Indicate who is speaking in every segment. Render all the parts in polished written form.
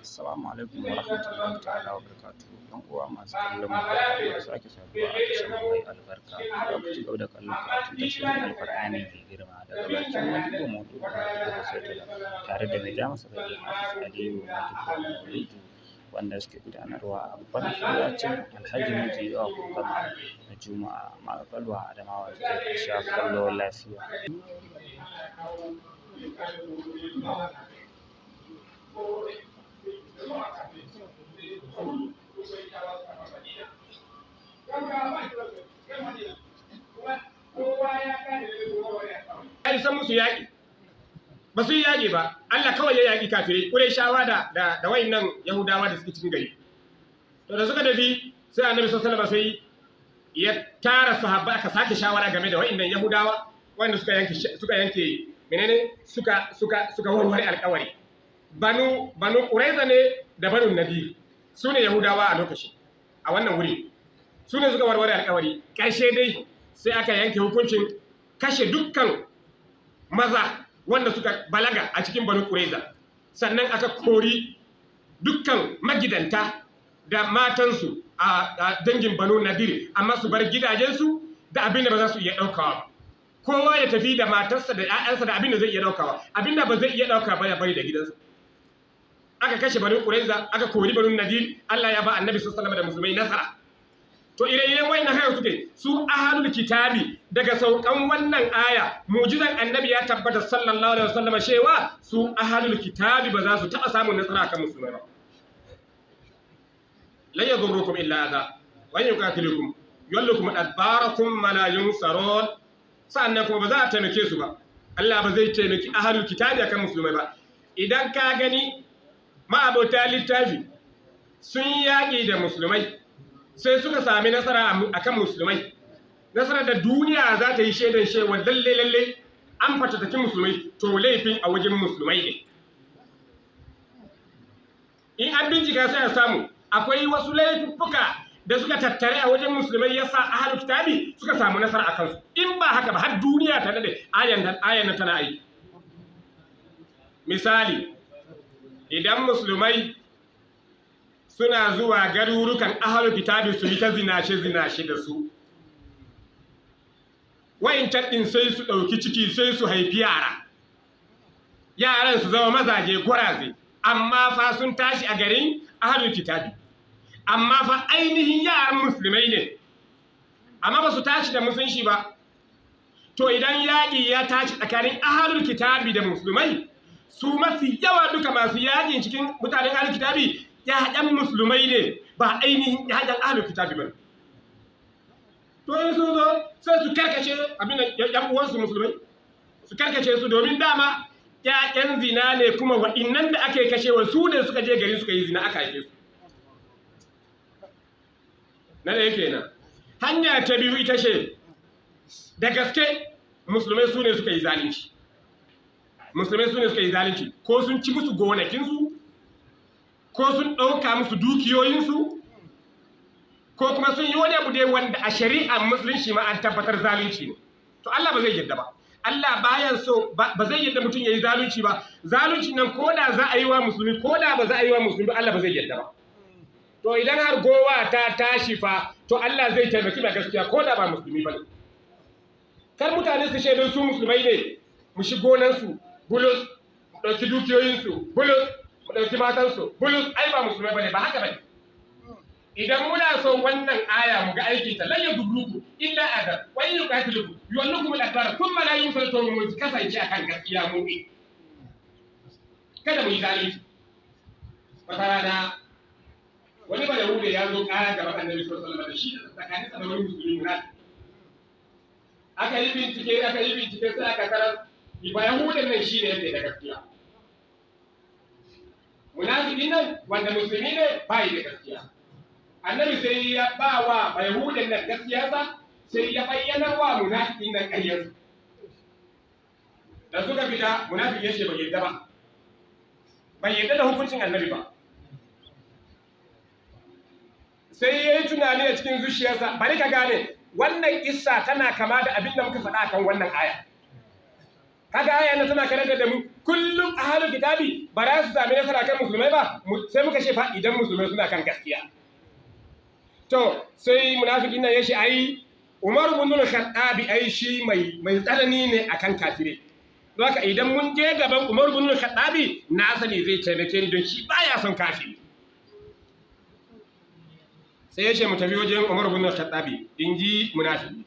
Speaker 1: Assalamu alaikum wa rahmatullahi ta'ala wa barakatuhu. Ɗan uwa masu kallon mu barkamu da sake saduwa a tashar mai albarka. Za ku ci gaba da kallon karatun tafsirin Alƙur'ani mai girma daga bakin Modibo Maudu tare da mai ja masa baki Hafiz Aliyu Modibo Maudu wanda suke gudanarwa a babban masallacin Alhaji Muji Yawa Kokama na Juma'a Maƙalwa Adamawa State. Sha kallo lafiya.
Speaker 2: Ai san musu yaƙi ba su yi yaƙi ba, Allah kawai ya yaƙi kafirai Qurayshawa da wayannan Yahudawa da suke cikin gari. To da suka tafi sai Annabi sallallahu alaihi wasallam sai ya tara sahabba aka sake shawara game da wayannan Yahudawa wanda suka yanke menene suka warware alƙawari. Banu Qurayza ne da Banu Nadir su ne Yahudawa a lokacin a wannan wuri su ne suka warware alƙawari. Ƙarshe dai sai aka yanke hukuncin kashe dukkan maza wanda suka balaga a cikin Banu Qurayza, sannan aka kori dukkan magidanta da matansu a dangin Banu Nadir, amma su bar gidajensu da abin da ba za su iya ɗaukawa. Kowa ya tafi da matarsa da 'ya'yansa da abin da zai iya ɗaukawa, abin da ba zai iya ɗauka ba ya bari da gidansa. Aka kashe Banu Qurayza, aka kori Banu Nadir. Allah ya ba Annabi sallallahu alaihi wasallam da musulmai nasara. To ire-iren wayannan hayar suke su ahlul kitabi daga saukan wannan aya mu'jizan Annabi ya tabbata sallallahu alaihi wasallam cewa su ahlul kitabi ba za su taɓa samun nasara kan musulmai ba. La yadurrukum illa adha wa yuqatilukum yullukum adbarakum ma la yunsarun. Sannan kuma ba za a taimake su ba. Allah ba zai taimaki ahlul kitabi akan musulmai ba. Idan ka gani ma'abota littafi sun yaƙi da musulmai sai suka sami nasara akan musulmai, nasarar da duniya za ta yi shaidan cewa lalle an fatattaki musulmai, to laifin a wajen musulmai ne. In an bincika sai a samu akwai wasu laifuffuka da suka tattare a wajen musulmai yasa ahlul kitabi suka samu nasara a kansu. In ba haka ba har duniya ta dade ayan tana aiki. Misali, idan musulmai suna zuwa garurukan ahlul kitabi su yi ta zinace da su, wayancan din sai su ɗauki ciki sai su haifi yaran su zama mazaje gwaraze, amma fa sun tashi a garin ahlul kitabi, amma fa ainihin yaran musulmai ne, amma ba su tashi da musulunci ba. To idan yaƙi ya tashi tsakanin ahlul kitabi da musulmai, su mafi yawa duka masu yaƙin cikin mutanen ahlul kitabi ƴaƴan musulmai ne, ba ainihin ƴaƴan ahlul kitabi ba. To in sun zo sai su karkace abin da ƴan uwansu musulmai, su karkace su domin dama ƴaƴan zina ne, kuma waɗannan da ake kashewa su ne suka je gari suka yi zina aka haife su. Na ɗaya kenan. Hanya ta biyu ita ce da gaske musulmai su ne suka yi zalunci. Musulmai su ne suka yi zalunci, ko sun ci musu gonakinsu, ko sun ɗauka musu dukiyoyinsu, ko kuma sun yi wani abu dai wanda a shari'ar musulunci ma an tabbatar zalunci ne. To Allah ba zai yadda ba. Allah bayan so ba zai yadda mutum ya yi zalunci ba. Zalunci nan ko da za a yi wa musulmi, ko da ba za a yi wa musulmi, Allah ba zai yadda ba. To idan har gowa ta tashi fa, to Allah zai taimaki mai gaskiya ko da ba musulmi ba ne. Kar mutane su shaidun su musulmai ne, mu shi gonansu bulus, mu ɗauki dukiyoyinsu bulus, mu ɗauki matansu bulus, ai ba musulmai ba ne, ba haka ba ne. Idan muna so wannan aya mu ga aiki ta, lan yadurruku illa adab wa in yuqatilukum yuwallukum al-adbar thumma la yunsarukum, mu kasance akan gaskiya mu ne. Kada mu yi zalunci. Wata rana wani ba Yahuda ya zo ƙara gaban Annabi sallallahu alaihi wasallam da shi tsakanin sa da wani musulmi munafiki. Aka yi bincike sai aka tarar ba Yahudan nan shi ne yake da gaskiya. Munafiki nan wanda musulmi ne bai da gaskiya. Annabi sai ya ba wa Yahudan nan gaskiyarsa, sai ya bayyana wa munafikin nan ƙaryarsa. Da suka fita munafiki ya ce bai yadda ba. Bai yadda da hukuncin Annabi ba. Sai ya yi tunani a cikin zuciyarsa, bari ka gane wannan kissa tana kama da abin da muka faɗa kan wannan aya. kaga aya na tana karanta da mu kullum ahlul kitabi ba za su sami nasara kan musulmai ba sai muka ce fa idan musulmai suna kan gaskiya to sai munafikin nan yace ai Umar ibn al-Khattab ai shi mai tsanani ne akan kafire don haka idan mun je gaban Umar ibn al-Khattab na sani zai taimake ni don shi baya son kafiri sai yace mu tafi wajen Umar ibn al-Khattab inji munafiki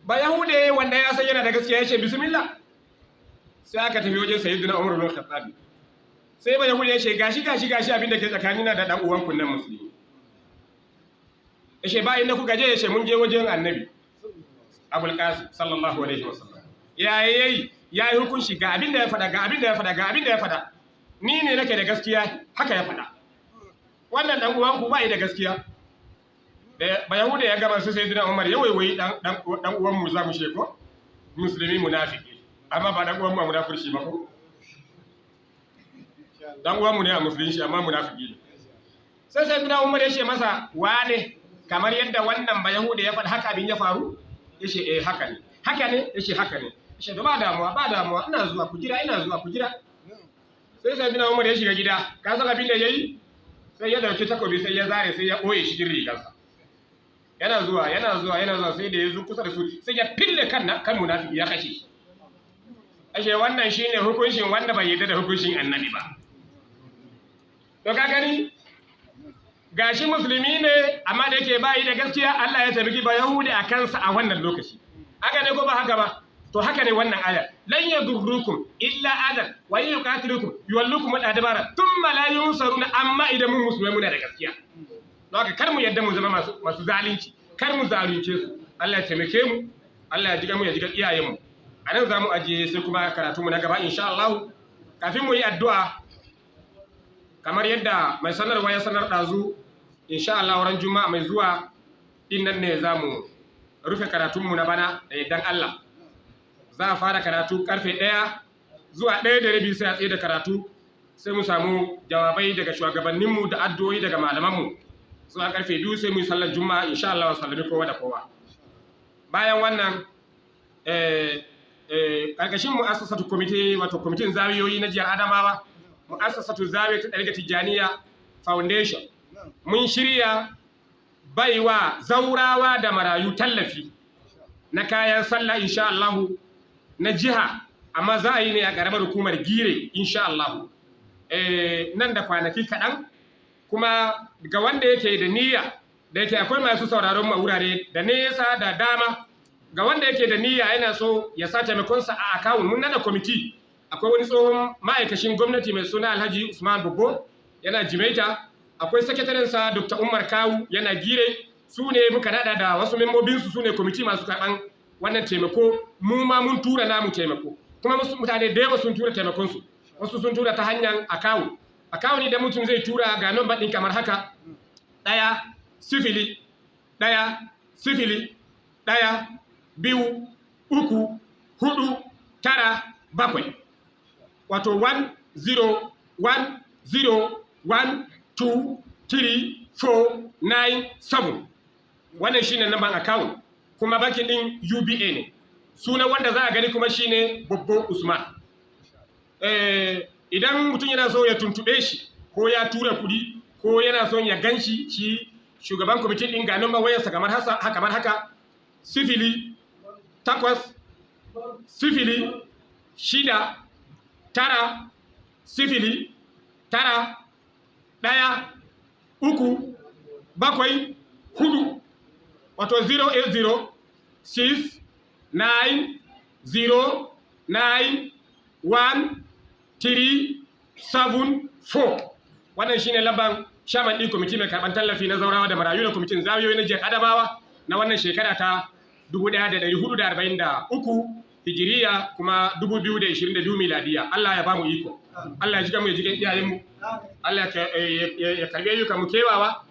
Speaker 2: ba yahude wanda ya san yana da gaskiya yace bismillah sai aka tafi wajen sayyidina Umar ibn al-Khattab sai ba yahude yace gashi abinda ke tsakanina da dan uwan kunnan musulmi yace ba inda kuka je yace mun je wajen annabi Abul Qasim sallallahu alaihi wasallam yayi hukunci ga abinda ya fada ni ne nake da gaskiya haka ya fada wannan dan uwan ku bai da gaskiya da ba yahuda ya gaba su sayyidina Umar ya waiwayi dan uwan mu za mu sheko musulmi munafiki amma ba dan uwan mu munafiki ba ko dan uwan mu ne a musulunci amma munafiki ne sai sayyidina Umar ya ce masa wane kamar yadda wannan ba yahuda ya faɗa haka abin ya faru yace haka ne yace haka ne yace ba damuwa ina zuwa ku jira sai sayyidina Umar ya shiga gida ka san abin da yayi sai ya dauki takobi sai ya zare sai ya boye shi cikin rigarsa yana zuwa sai da ya zo kusa da su sai ya fille kan munafiki ya kashe shi ashe wannan shine hukuncin wanda bai yarda da hukuncin annabi ba to ka gani gashi musulmi ne amma da yake bayi da gaskiya Allah ya tabbaki ba yahudi a kansa a wannan lokaci haka ne ko ba haka ba to haka ne wannan aya lan yadurrukum illa adan wa yuqatilukum yuwallukum al-adbara thumma la yunsaruna amma idan mun musulmai muna da gaskiya don haka kar mu yadda mu zama masu zalunci kar mu zalunce su Allah ya taimake mu Allah ya jiga mu ya jiga iyayen mu anan zamu ajiye sai kuma karatu mu na gaba insha Allah kafin mu yi addu'a kamar yadda mai sanarwa ya sanar dazu insha Allah ran juma'a mai zuwa din nan ne zamu rufe karatun mu na bana da yaddan Allah za a fara karatu karfe 1 zuwa 1:30 sai a tsaye da karatu sai mu samu jawabai daga shugabanninmu da addu'o'i daga malamanmu zuwa karfe 2 sai mu yi sallar juma'a insha Allah wa sallami kowa da kowa bayan wannan karkashin mu'assasatu committee wato kwamitin zawiyoyi na jihar Adamawa mu'assasatu zawiyatu ɗariƙa Tijjaniya foundation mun shirya baiwa zaurawa da marayu tallafi na kayan sallah insha Allah na jiha amma za a yi ne a ƙaramar hukumar Gire insha Allah nan da kwanaki kaɗan kuma ga wanda yake da niyya da yake akwai masu sauraron mu wurare da nesa da dama ga wanda yake da niyya yana so ya sa taimakonsa a account mun nada committee akwai wani tsohon ma'aikacin gwamnati mai suna Alhaji Usman Bubbo yana Jimaita akwai sakatarensa Dr. Umar Kawu yana Gire su ne muka nada da wasu membobinsu su ne committee masu karɓan wannan taimako mu ma mun tura namu taimako kuma mutane da yawa sun tura taimakonsu wasu sun tura ta hanyar akawu ne da mutum zai tura ga number ɗin kamar haka 1 0 1 0 2 3 4 9 7 wato 1 0 1 0 1 2 3 4 9 7 wannan shine number account kuma bankin din UBA ne sunan wanda za a gani kuma shine Bobbo Usman idan mutum yana so ya tuntube shi ko ya tura kudi ko yana so ya ganshi shi shugaban kwamitin din ga number wayarsa kamar haka 0 8 0 6 9 0 9 1 3 7 4 wato 080 6 9 0 9 1 3 7 4 wannan shine lambar shaman ɗin kwamiti mai karɓar tallafi na zaurawa da marayu da kwamitin zawiyoyi na jihar Adamawa na wannan shekara ta 1443 hijiriya kuma 2022 miladiya. Allah ya ba mu iko, Allah ya jiga mu ya jiga iyayenmu, Allah ya karbi ayyukan mu kewawa,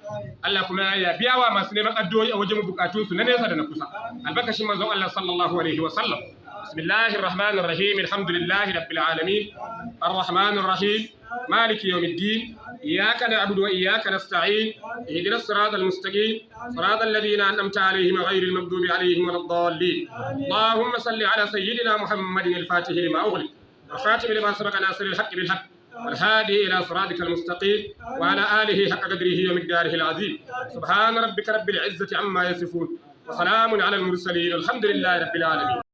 Speaker 2: Allah kuma ya biya wa masu neman addu'o'i a wajen bukatunsu na nesa da na kusa. Albarkashin manzon Allah sallallahu alaihi wa sallam. Bismillahir rahmanir rahim, alhamdulillahi rabbil alamin, arrahmanir rahim, maliki yawmiddin, إياك نعبد وإياك نستعين اهدنا الصراط المستقيم صراط الذين أنعمت عليهم غير المغضوب عليهم ولا الضالين اللهم صل على سيدنا محمد الفاتح لما أغلق والخاتم لما سبق ناصر الحق بالحق والهادي إلى صراطك المستقيم وعلى آله حق قدره ومقداره العظيم سبحان ربك رب العزة عما يصفون وسلام على المرسلين الحمد لله رب العالمين.